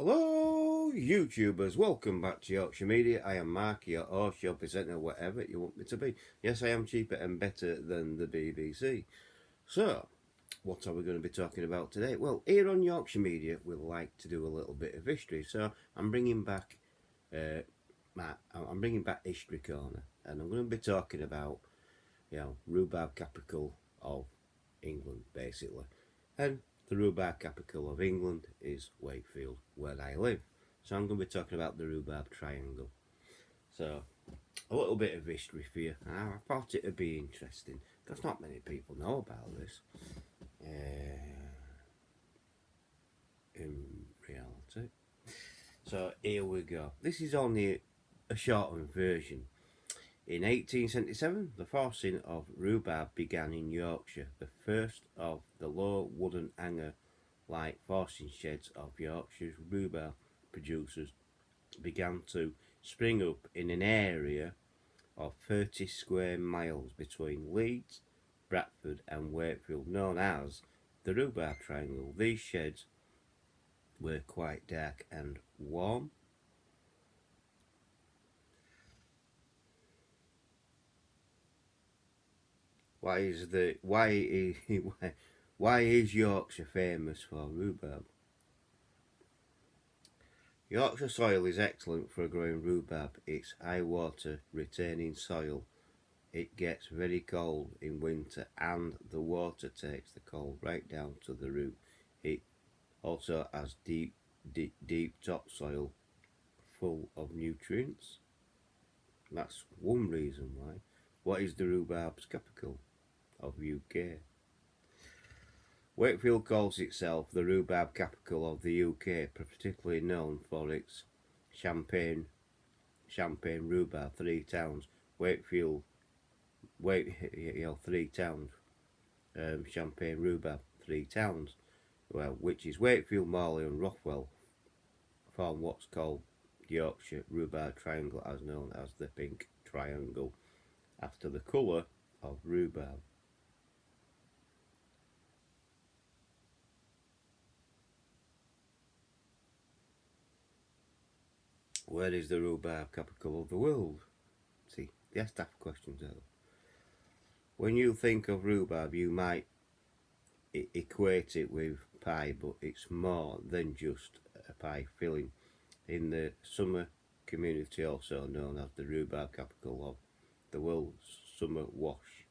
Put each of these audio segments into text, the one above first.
Hello, YouTubers. Welcome back to Yorkshire Media. I am Mark, your host, your presenter, whatever you want me to be. Yes, I am cheaper and better than the BBC. So, what are we going to be talking about today? Well, here on Yorkshire Media, we like to do a little bit of history. So, I'm bringing back History Corner, and I'm going to be talking about, rhubarb capital of England, basically. And the rhubarb capital of England is Wakefield, where I live. So I'm going to be talking about the Rhubarb Triangle. So, a little bit of history for you. I thought it would be interesting, because not many people know about this. In reality. So here we go. This is only a shortened version. In 1877, the forcing of rhubarb began in Yorkshire. The first of the low wooden hanger-like forcing sheds of Yorkshire's rhubarb producers began to spring up in an area of 30 square miles between Leeds, Bradford and Wakefield, known as the Rhubarb Triangle. These sheds were quite dark and warm. Why is Yorkshire famous for rhubarb? Yorkshire soil is excellent for growing rhubarb. It's high water retaining soil. It gets very cold in winter and the water takes the cold right down to the root. It also has deep topsoil full of nutrients. That's one reason why. What is the rhubarb's capital of UK? Wakefield calls itself the rhubarb capital of the UK, particularly known for its champagne rhubarb. 3 towns, Wakefield, three towns, champagne rhubarb, 3 towns, well, which is Wakefield, Morley and Rothwell, form what's called Yorkshire Rhubarb Triangle, as known as the Pink Triangle, after the colour of rhubarb. Where is the rhubarb capital of the world? See, they have to have questions though. When you think of rhubarb, you might equate it with pie, but it's more than just a pie filling. In the summer community, also known as the rhubarb capital of the world's summer wash.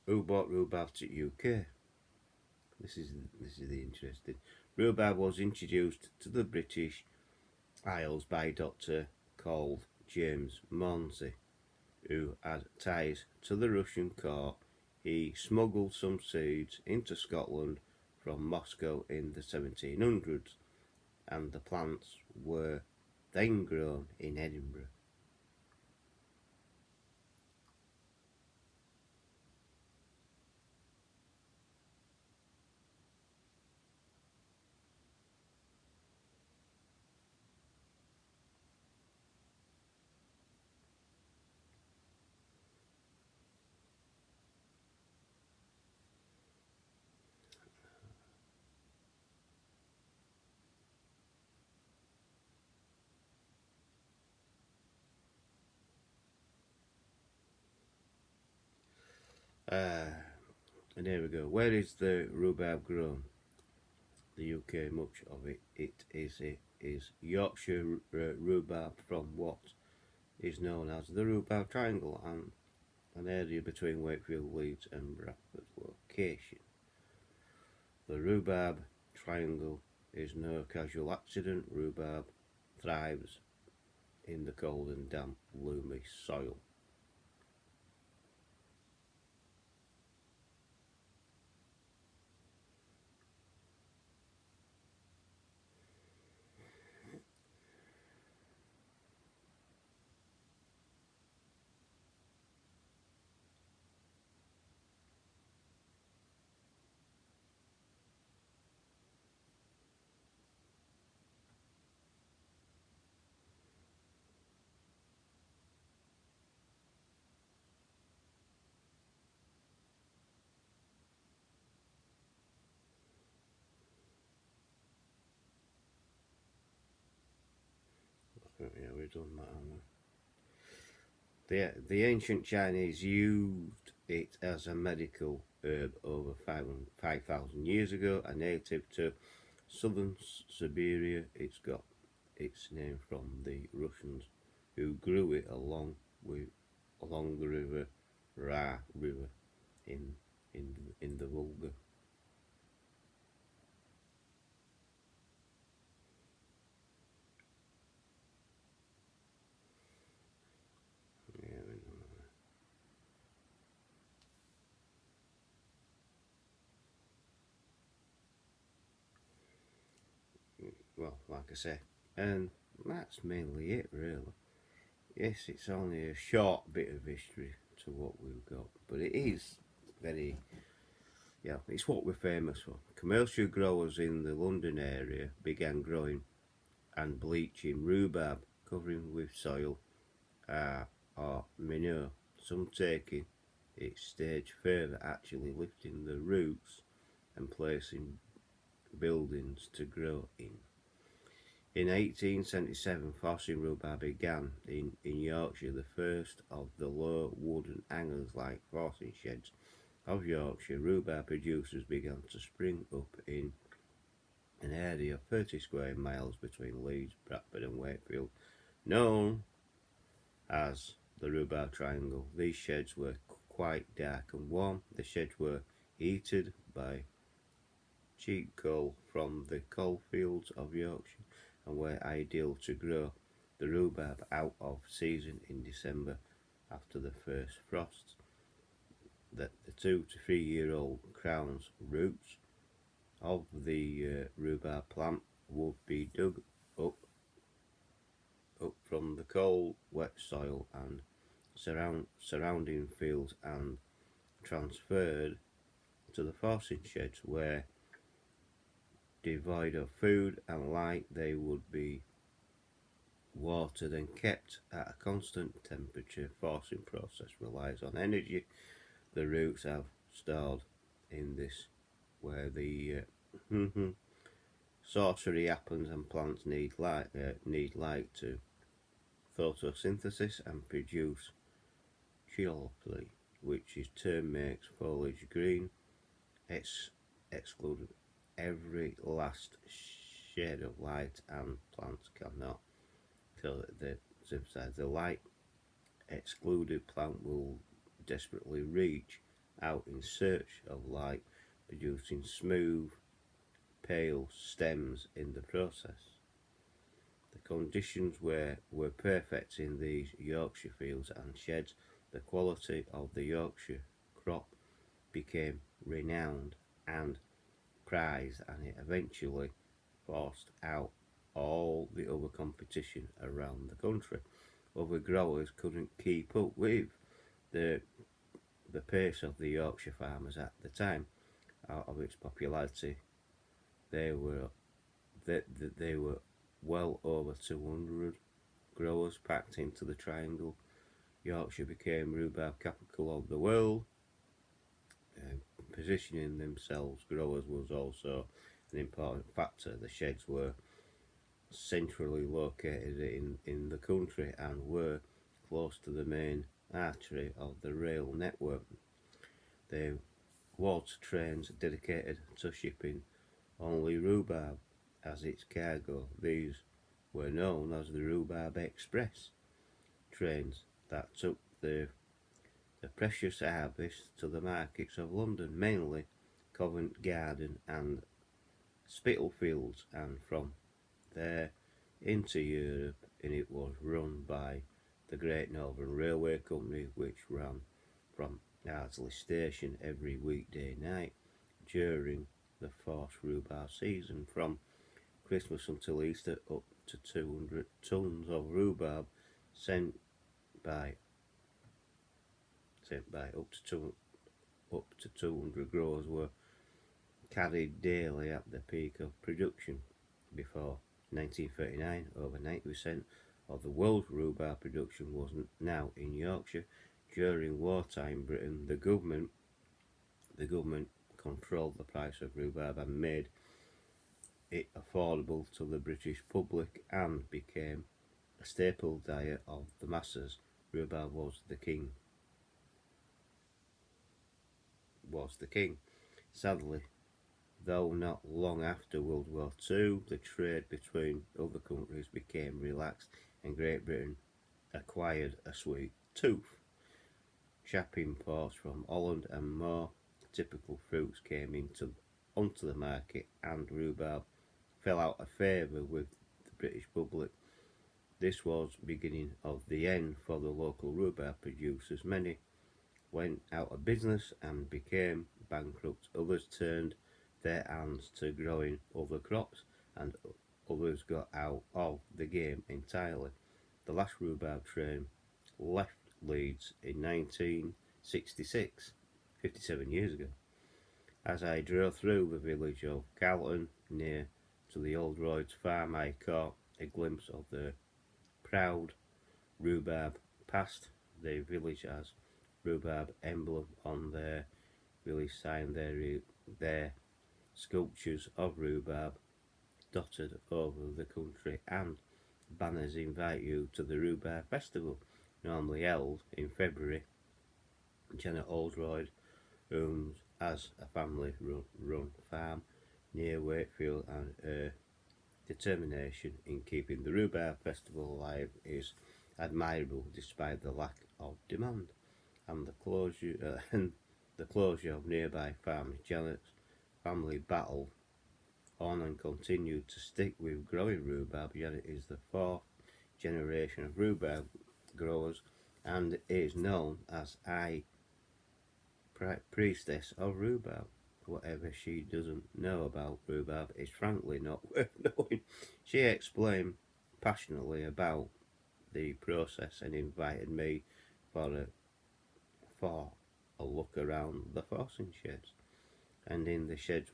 Who bought rhubarb to UK? This is the interesting. Rhubarb was introduced to the British Isles by a doctor called James Monsey, who had ties to the Russian court. He smuggled some seeds into Scotland from Moscow in the 1700s, and the plants were then grown in Edinburgh. And here we go. Where is the rhubarb grown? The UK, much of it is Yorkshire rhubarb from what is known as the Rhubarb Triangle and an area between Wakefield, Leeds and Bradford location. The Rhubarb Triangle is no casual accident. Rhubarb thrives in the cold and damp, gloomy soil. we've done that, haven't we? The ancient Chinese used it as a medical herb over 5,000 years ago. A native to southern Siberia, it's got its name from the Russians, who grew it along the river River in in the Volga. Yeah, well, like I say, and that's mainly it, really. Yes, it's only a short bit of history to what we've got, but it is very, yeah, it's what we're famous for. Commercial growers in the London area began growing and bleaching rhubarb, covering with soil uh, or manure, some taking it stage further, actually lifting the roots and placing buildings to grow in. In 1877, forcing rhubarb began in Yorkshire, the first of the low wooden hangers like forcing sheds of Yorkshire. Rhubarb producers began to spring up in an area of 30 square miles between Leeds, Bradford, and Wakefield, known as the Rhubarb Triangle. These sheds were quite dark and warm. The sheds were heated by cheap coal from the coalfields of Yorkshire and were ideal to grow the rhubarb out of season in December after the first frosts. That the 2 to 3 year old crowns roots of the rhubarb plant would be dug up from the cold, wet soil and surrounding fields and transferred to the forcing sheds where, devoid of food and light, they would be watered and kept at a constant temperature. Forcing process relies on energy the roots have stored in this, where the sorcery happens and plants need light to photosynthesis and produce chlorophyll, which in turn makes foliage green. It's excluded every last shade of light, and plants cannot till the light excluded plant will desperately reach out in search of light, producing smooth, pale stems in the process. The conditions were perfect in these Yorkshire fields and sheds. The quality of the Yorkshire crop became renowned and prized, and it eventually forced out all the other competition around the country. Other growers couldn't keep up with the the pace of the Yorkshire farmers at the time. Out of its popularity, they were they were well over 200 growers packed into the triangle. Yorkshire became rhubarb capital of the world. Positioning themselves, growers was also an important factor. The sheds were centrally located in the country and were close to the main artery of the rail network. There was trains dedicated to shipping only rhubarb as its cargo. These were known as the Rhubarb Express trains that took the precious harvest to the markets of London, mainly Covent Garden and Spitalfields, and from there into Europe, and it was run by the Great Northern Railway Company, which ran from Ardsley Station every weekday night during the forced rhubarb season, from Christmas until Easter. Up to 200 tons of rhubarb sent by up to 200 growers were carried daily at the peak of production. Before 1939, over 90% of the world's rhubarb production was now in Yorkshire. During wartime Britain, the government controlled the price of rhubarb and made it affordable to the British public, and became a staple diet of the masses, rhubarb was the king. Sadly, though not long after World War II, the trade between other countries became relaxed and Great Britain acquired a sweet tooth. Sharp imports from Holland and more typical fruits came onto the market, and rhubarb fell out of favour with the British public. This was the beginning of the end for the local rhubarb producers. Many went out of business and became bankrupt. Others turned their hands to growing other crops, and others got out of the game entirely. The last rhubarb train left Leeds in 1966, 57 years ago. As I drove through the village of Carlton near to the old Royd's farm, I caught a glimpse of the proud rhubarb past. The village has rhubarb emblem on their village sign. Their sculptures of rhubarb dotted over the country, and banners invite you to the Rhubarb Festival, normally held in February. Janet Oldroyd has a family run farm near Wakefield, and her determination in keeping the Rhubarb Festival alive is admirable despite the lack of demand and the closure of nearby farms. Janet's family battled on and continued to stick with growing rhubarb. Janet is the fourth generation of rhubarb growers and is known as High Priestess of Rhubarb. Whatever she doesn't know about rhubarb is frankly not worth knowing. She explained passionately about the process and invited me for a look around the forcing sheds. And in the sheds,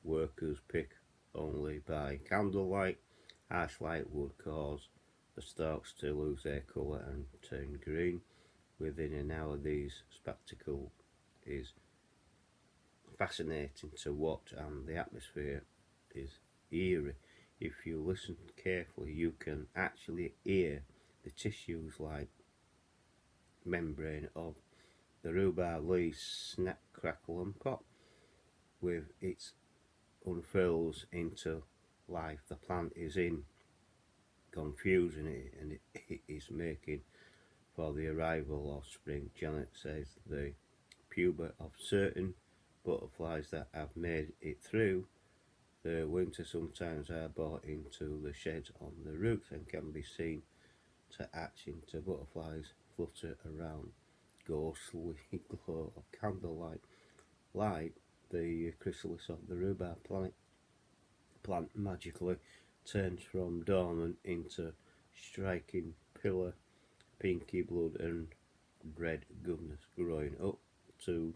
workers pick only by candlelight. Harsh light would cause the stalks to lose their colour and turn green. Within an hour, this spectacle is fascinating to watch, and the atmosphere is eerie. If you listen carefully, you can actually hear the tissues like membrane of the rhubarb leaves snap, crackle and pop with its unfurls into life. The plant is in confusion and it is making for the arrival of spring. Janet says the pupa of certain butterflies that have made it through the winter sometimes are brought into the sheds on the roots and can be seen to hatch into butterflies flutter around. Ghostly glow of candlelight light, the chrysalis of the rhubarb plant magically turns from dormant into striking pillar pinky blood and red goodness, growing up to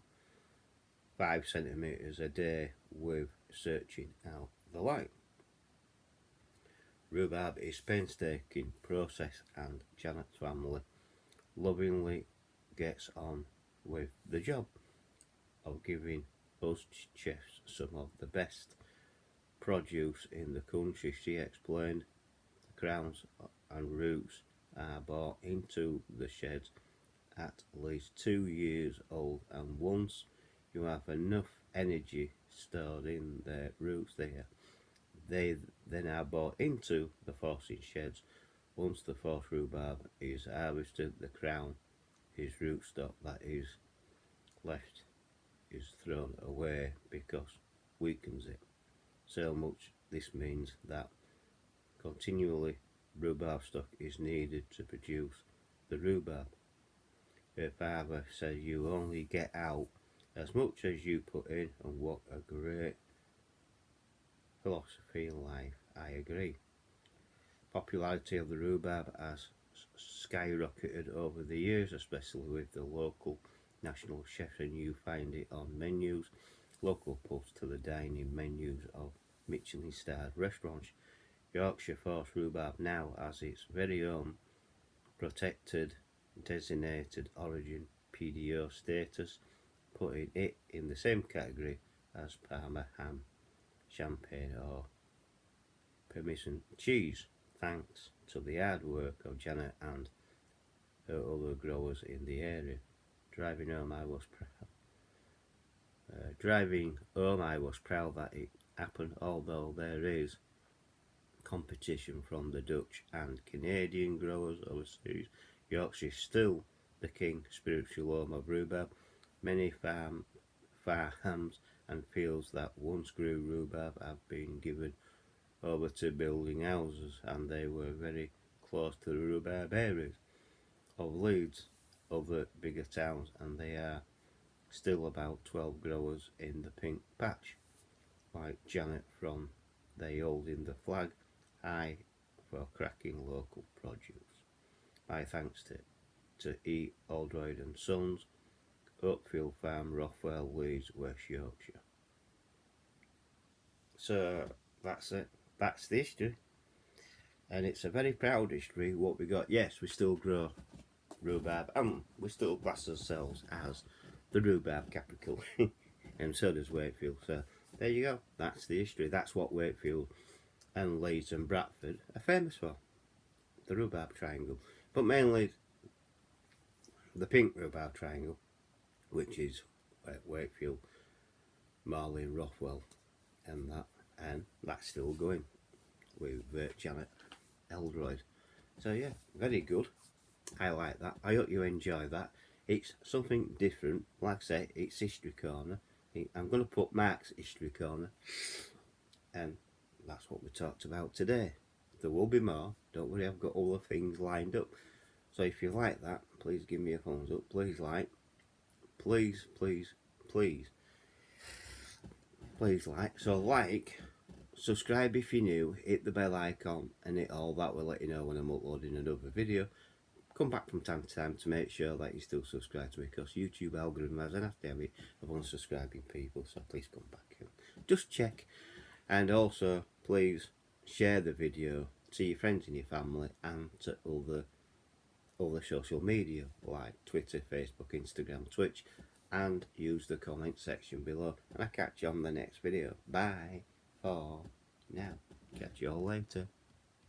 5 centimetres a day with searching out the light. Rhubarb is painstaking process, and Janet's family lovingly gets on with the job of giving us chefs some of the best produce in the country. She explained the crowns and roots are brought into the sheds at least 2 years old, and once you have enough energy stored in their roots they then are brought into the forcing sheds. Once the forced rhubarb is harvested, the crown is rootstock that is left is thrown away because weakens it so much. This means that continually rhubarb stock is needed to produce the rhubarb. Her father said you only get out as much as you put in, and what a great philosophy in life. I agree. Popularity of the rhubarb has skyrocketed over the years, especially with the local national chefs, and you find it on menus, local pubs to the dining menus of Michelin-starred restaurants. Yorkshire forced rhubarb now has its very own protected designated origin PDO status, putting it in the same category as Parma ham, champagne or Parmesan cheese. thanks to the hard work of Janet and her other growers in the area. Driving home, I was proud that it happened, although there is competition from the Dutch and Canadian growers overseas. Yorkshire is still the king spiritual home of rhubarb. Many farms and fields that once grew rhubarb have been given over to building houses, and they were very close to the rhubarb areas of Leeds, other bigger towns, and they are still about 12 growers in the pink patch, like Janet from they holding the flag high for cracking local produce. My thanks to E. Oldroyd and Sons, Oakfield Farm, Rothwell, Leeds, West Yorkshire. So that's it. That's the history. And it's a very proud history what we got. Yes, we still grow rhubarb and we still class ourselves as the rhubarb capital. And so does Wakefield. So there you go. That's the history. That's what Wakefield and Leeds and Bradford are famous for. The Rhubarb Triangle. But mainly the pink Rhubarb Triangle, which is Wakefield, Marley and Rothwell and that. And that's still going with Janet Eldroyd. So yeah, very good. I like that. I hope you enjoy that. It's something different. Like I say, it's History Corner. I'm going to put Mark's History Corner. And that's what we talked about today. There will be more. Don't worry, I've got all the things lined up. So if you like that, please give me a thumbs up. Please like. Please like. So like, subscribe if you're new, hit the bell icon and hit all that will let you know when I'm uploading another video. Come back from time to time to make sure that you still subscribe to me, because YouTube algorithm has an nasty habit of unsubscribing people, so please come back and just check. And also please share the video to your friends and your family and to other social media like Twitter, Facebook, Instagram, Twitch, and use the comment section below. And I'll catch you on the next video. Bye for now. Catch you all later.